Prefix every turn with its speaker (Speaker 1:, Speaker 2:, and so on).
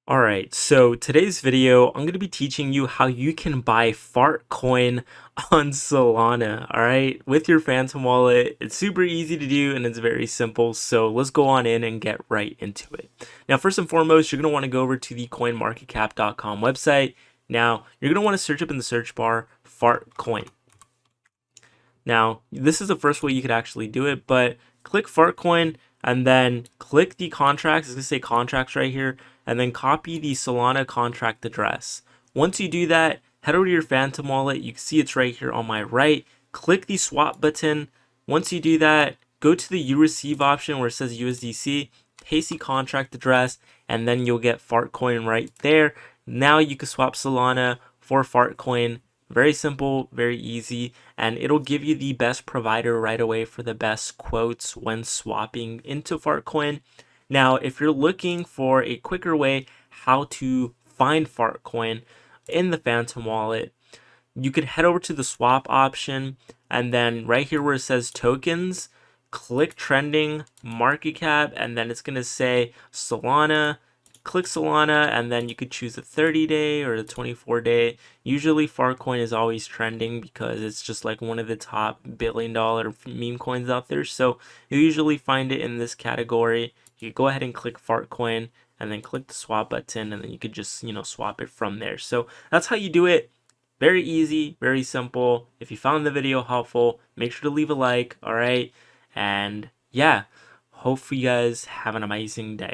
Speaker 1: All right, so today's video, I'm going to be teaching you how you can buy Fartcoin on Solana, all right, with your Phantom wallet. It's super easy to do and it's very simple. So let's go on in and get right into it. Now, first and foremost, you're going to want to go over to the coinmarketcap.com website. Now, you're going to want to search up in the search bar Fartcoin. Now, this is the first way you could actually do it, but click Fartcoin and then click the contracts. It's going to say contracts right here, and then copy the Solana contract address. Once you do that, head over to your Phantom wallet. You can see it's right here on my right. Click the swap button. Once you do that, go to the you receive option where it says USDC, paste the contract address, and then you'll get Fartcoin right there. Now you can swap Solana for Fartcoin. Very simple, very easy, and it'll give you the best provider right away for the best quotes when swapping into Fartcoin. Now, if you're looking for a quicker way how to find Fartcoin in the Phantom wallet, you could head over to the swap option, and then right here where it says tokens, click trending market cap, and then it's going to say Solana. Click Solana, and then you could choose the 30-day or the 24-day. Usually Fartcoin is always trending because it's just like one of the top billion-dollar meme coins out there. So you usually find it in this category. You go ahead and click Fartcoin and then click the swap button, and then you could just, swap it from there. So that's how you do it. Very easy, very simple. If you found the video helpful, make sure to leave a like, all right? And yeah, hope you guys have an amazing day.